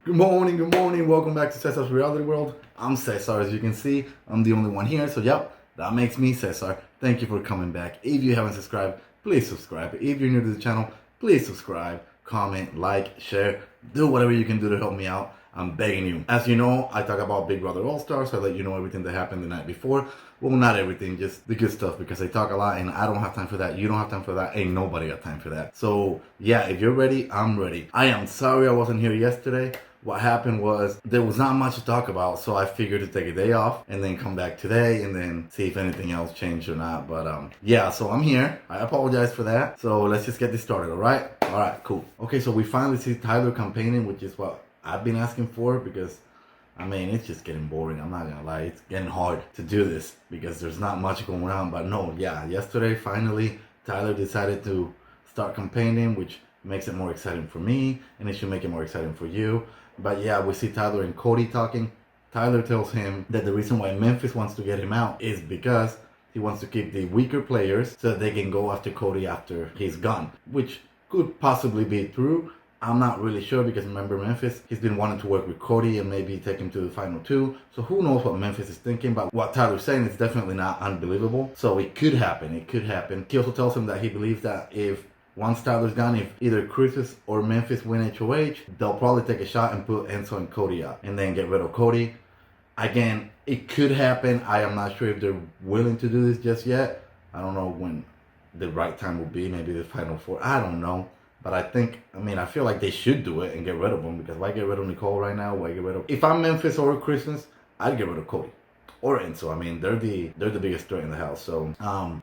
Good morning, welcome back to Cesar's Reality World. I'm Cesar, as you can see, I'm the only one here, so yep, that makes me Cesar. Thank you for coming back. If you haven't subscribed, please subscribe. If you're new to the channel, please subscribe, comment, like, share, do whatever you can do to help me out. I'm begging you. As you know, I talk about Big Brother All-Stars, so I let you know everything that happened the night before. Well, not everything, just the good stuff, because I talk a lot and I don't have time for that. You don't have time for that. Ain't nobody got time for that. So, yeah, if you're ready, I'm ready. I am sorry I wasn't here yesterday. What happened was there was not much to talk about, so I figured to take a day off and then come back today and then see if anything else changed or not. But yeah, so I'm here. I apologize for that. So let's just get this started, all right? All right, cool. Okay, so we finally see Tyler campaigning, which is what I've been asking for, because I mean, it's just getting boring. I'm not gonna lie. It's getting hard to do this because there's not much going on. But no, yeah, yesterday, finally, Tyler decided to start campaigning, which makes it more exciting for me, and it should make it more exciting for you. But yeah, we see Tyler and Cody talking. Tyler tells him that the reason why Memphis wants to get him out is because he wants to keep the weaker players so that they can go after Cody after he's gone, which could possibly be true. I'm not really sure because remember Memphis, he's been wanting to work with Cody and maybe take him to the final two. So who knows what Memphis is thinking, but what Tyler's saying is definitely not unbelievable. So it could happen, it could happen. He also tells him that he believes that if once Tyler's gone, if either Christmas or Memphis win HOH, they'll probably take a shot and put Enzo and Cody out and then get rid of Cody. Again, it could happen. I am not sure if they're willing to do this just yet. I don't know when the right time will be, maybe the final four. I don't know. But I feel like they should do it and get rid of him, because why get rid of Nicole right now? Why get rid of... If I'm Memphis or Christmas, I'd get rid of Cody or Enzo. I mean, they're the biggest threat in the house. So,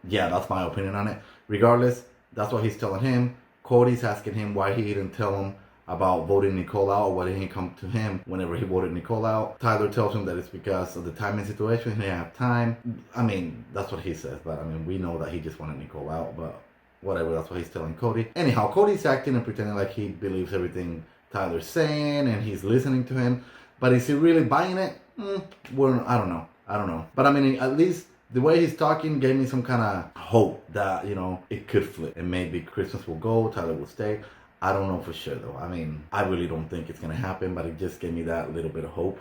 yeah, that's my opinion on it. Regardless, that's what he's telling him. Cody's asking him why he didn't tell him about voting Nicole out, or why didn't he come to him whenever he voted Nicole out. Tyler tells him that it's because of the timing situation. He didn't have time. I mean, that's what he says. But, I mean, we know that he just wanted Nicole out, but... whatever, that's what he's telling Cody. Anyhow, Cody's acting and pretending like he believes everything Tyler's saying and he's listening to him. But is he really buying it? Well, I don't know. But I mean, at least the way he's talking gave me some kind of hope that, it could flip. And maybe Christmas will go, Tyler will stay. I don't know for sure though. I mean, I really don't think it's going to happen, but it just gave me that little bit of hope.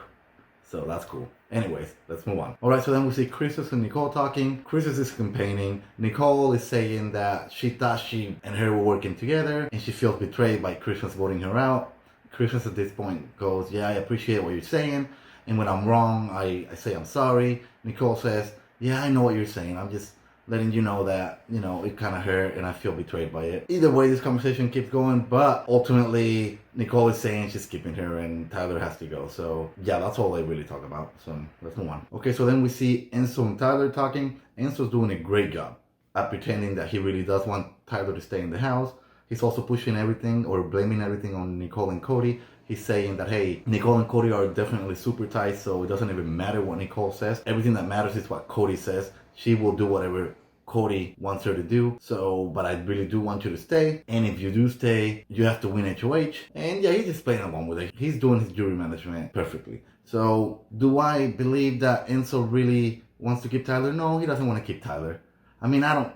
So that's cool. Anyways, let's move on. Alright, so then we see Christmas and Nicole talking. Christmas is campaigning. Nicole is saying that she thought she and her were working together and she feels betrayed by Christmas voting her out. Christmas at this point goes, yeah, I appreciate what you're saying. And when I'm wrong, I say I'm sorry. Nicole says, yeah, I know what you're saying. I'm just letting you know that, it kind of hurt and I feel betrayed by it. Either way, this conversation keeps going, but ultimately, Nicole is saying she's keeping her and Tyler has to go. So, yeah, that's all they really talk about. So, let's move on. Okay, so then we see Enzo and Tyler talking. Enzo's doing a great job at pretending that he really does want Tyler to stay in the house. He's also pushing everything or blaming everything on Nicole and Cody. He's saying that, hey, Nicole and Cody are definitely super tight, so it doesn't even matter what Nicole says. Everything that matters is what Cody says. She will do whatever Cody wants her to do. So, but I really do want you to stay. And if you do stay, you have to win HOH. And yeah, he's just playing along with it. He's doing his jury management perfectly. So, do I believe that Enzo really wants to keep Tyler? No, he doesn't want to keep Tyler. I mean, I don't...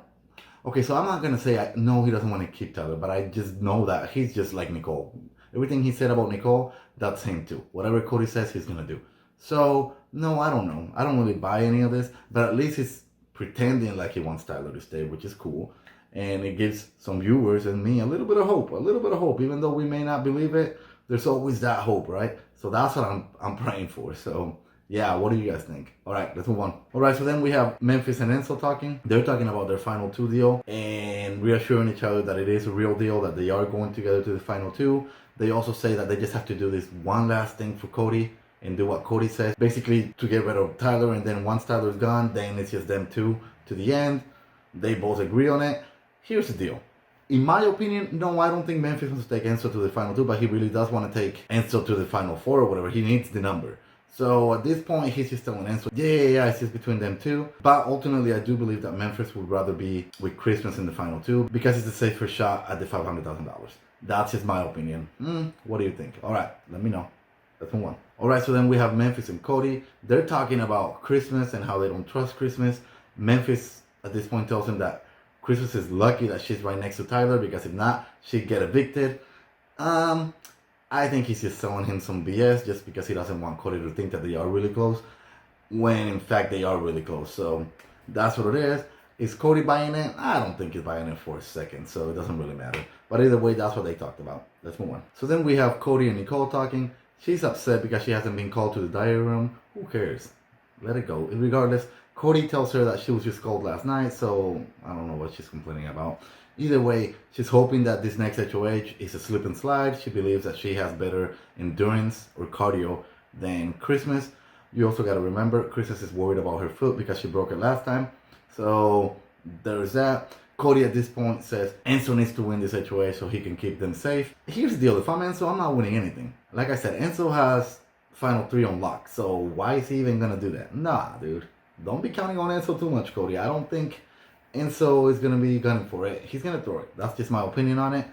Okay, so I'm not going to say no, he doesn't want to keep Tyler, but I just know that he's just like Nicole. Everything he said about Nicole, that's him too. Whatever Cody says, he's going to do. So, no, I don't know. I don't really buy any of this, but at least he's pretending like he wants Tyler to stay, which is cool. And it gives some viewers and me a little bit of hope. Even though we may not believe it, there's always that hope, right? So that's what I'm praying for. So, yeah, what do you guys think? All right, let's move on. All right, so then we have Memphis and Enzo talking. They're talking about their final two deal and reassuring each other that it is a real deal, that they are going together to the final two. They also say that they just have to do this one last thing for Cody and do what Cody says. Basically, to get rid of Tyler, and then once Tyler's gone, then it's just them two to the end. They both agree on it. Here's the deal. In my opinion, no, I don't think Memphis wants to take Enzo to the final two, but he really does want to take Enzo to the final four or whatever. He needs the number. So at this point, he's just telling Enzo, yeah, it's just between them two. But ultimately, I do believe that Memphis would rather be with Christmas in the final two because it's a safer shot at the $500,000. That's just my opinion. What do you think? All right, let me know. Let's move on. All right, so then we have Memphis and Cody. They're talking about Christmas and how they don't trust Christmas. Memphis, at this point, tells him that Christmas is lucky that she's right next to Tyler because if not, she'd get evicted. I think he's just selling him some BS just because he doesn't want Cody to think that they are really close, when in fact they are really close. So that's what it is. Is Cody buying it? I don't think he's buying it for a second, so it doesn't really matter. But either way, that's what they talked about. Let's move on. So then we have Cody and Nicole talking. She's upset because she hasn't been called to the diary room. Who cares? Let it go. Regardless, Cody tells her that she was just called last night, so I don't know what she's complaining about. Either way, she's hoping that this next HOH is a slip and slide. She believes that she has better endurance or cardio than Christmas. You also got to remember, Christmas is worried about her foot because she broke it last time. So there's that. Cody at this point says Enzo needs to win this HOH so he can keep them safe. Here's the deal. If I'm Enzo, I'm not winning anything. Like I said, Enzo has Final 3 on lock. So why is he even going to do that? Nah, dude. Don't be counting on Enzo too much, Cody. I don't think Enzo is going to be gunning for it. He's going to throw it. That's just my opinion on it.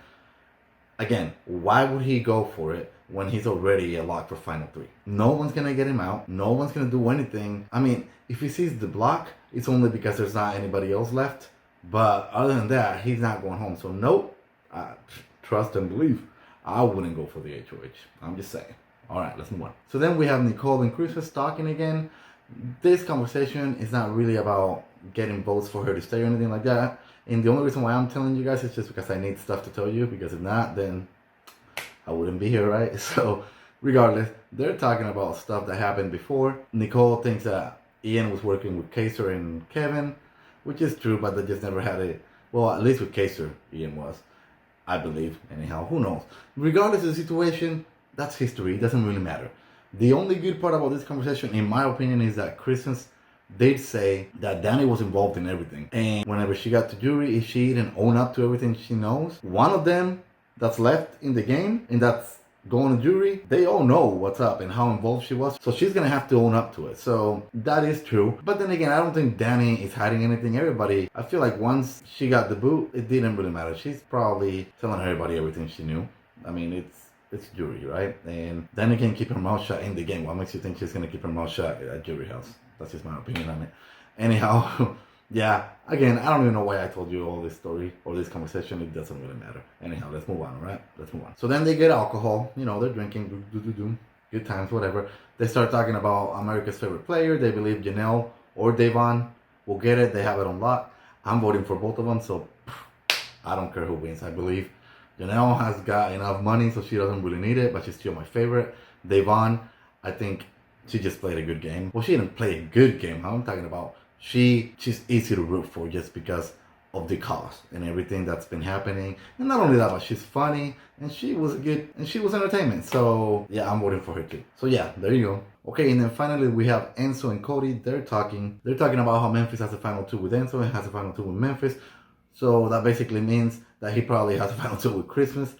Again, why would he go for it when he's already a lock for Final 3? No one's going to get him out. No one's going to do anything. I mean, if he sees the block, it's only because there's not anybody else left. But other than that, he's not going home. So nope, trust and believe. I wouldn't go for the HOH. I'm just saying. All right, let's move on. So then we have Nicole and Christmas talking again. This conversation is not really about getting votes for her to stay or anything like that. And the only reason why I'm telling you guys is just because I need stuff to tell you. Because if not, then I wouldn't be here, right? So regardless, they're talking about stuff that happened before. Nicole thinks that Ian was working with Kaser and Kevin, which is true, but they just never had it. Well, at least with Kaser, Ian was, I believe. Anyhow, who knows? Regardless of the situation, that's history. It doesn't really matter. The only good part about this conversation, in my opinion, is that Christmas did say that Danny was involved in everything. And whenever she got to jury, if she didn't own up to everything she knows, one of them that's left in the game and that's going to jury, they all know what's up and how involved she was. So she's going to have to own up to it. So that is true. But then again, I don't think Danny is hiding anything. Everybody, I feel like once she got the boot, it didn't really matter. She's probably telling everybody everything she knew. I mean, it's jury, right? And Danny can keep her mouth shut in the game. What makes you think she's going to keep her mouth shut at jury house? That's just my opinion on it. Anyhow, yeah, again, I don't even know why I told you all this story or this conversation. It doesn't really matter. Anyhow, let's move on, all right? Let's move on. So then they get alcohol. You know, they're drinking, good times, whatever. They start talking about America's favorite player. They believe Janelle or Davon will get it. They have it on lock. I'm voting for both of them, so I don't care who wins. I believe Janelle has got enough money, so she doesn't really need it, but she's still my favorite. Davon, I think she just played a good game. Well, she didn't play a good game. I'm talking about she's easy to root for just because of the cost and everything that's been happening. And not only that, but she's funny and she was good and she was entertainment. So yeah, I'm voting for her too. So yeah, there you go. Okay, and then finally we have Enzo and Cody. They're talking about how Memphis has a final 2 with Enzo and has a final 2 with Memphis. So that basically means that he probably has a final 2 with Christmas.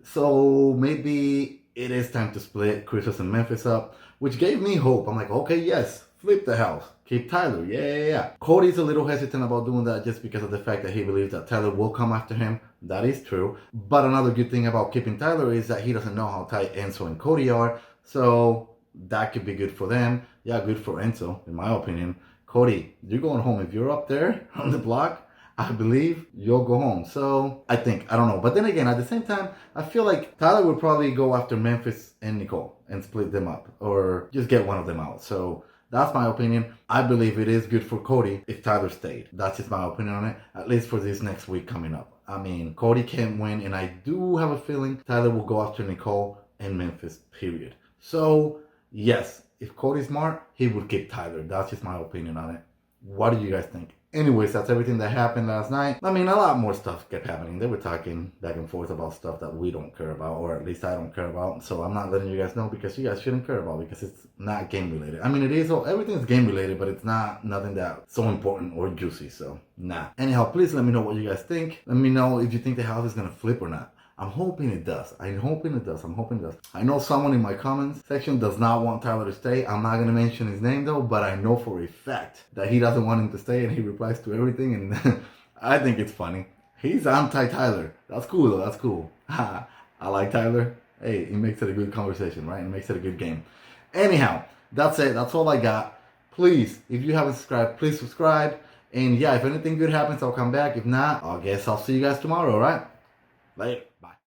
So maybe it is time to split Christmas and Memphis up, which gave me hope. I'm like, okay, yes, flip the house. Keep Tyler. Yeah. Cody's a little hesitant about doing that just because of the fact that he believes that Tyler will come after him. That is true. But another good thing about keeping Tyler is that he doesn't know how tight Enzo and Cody are. So that could be good for them. Yeah, good for Enzo, in my opinion. Cody, you're going home. If you're up there on the block, I believe you'll go home. So I don't know. But then again, at the same time, I feel like Tyler would probably go after Memphis and Nicole and split them up or just get one of them out. So that's my opinion. I believe it is good for Cody if Tyler stayed. That's just my opinion on it, at least for this next week coming up. I mean, Cody can't win, and I do have a feeling Tyler will go after Nicole and Memphis, period. So, yes, if Cody's smart, he would keep Tyler. That's just my opinion on it. What do you guys think? Anyways, that's everything that happened last night. I mean, a lot more stuff kept happening. They were talking back and forth about stuff that we don't care about, or at least I don't care about. So I'm not letting you guys know because you guys shouldn't care about because it's not game related. I mean, it is, everything's game related, but it's not nothing that's so important or juicy. So, nah. Anyhow, please let me know what you guys think. Let me know if you think the house is going to flip or not. I'm hoping it does. I'm hoping it does. I know someone in my comments section does not want Tyler to stay. I'm not going to mention his name though, but I know for a fact that he doesn't want him to stay and he replies to everything. And I think it's funny. He's anti-Tyler. That's cool though. That's cool. I like Tyler. Hey, it makes it a good conversation, right? It makes it a good game. Anyhow, that's it. That's all I got. Please, if you haven't subscribed, please subscribe. And yeah, if anything good happens, I'll come back. If not, I guess I'll see you guys tomorrow, all right? Later. Bye.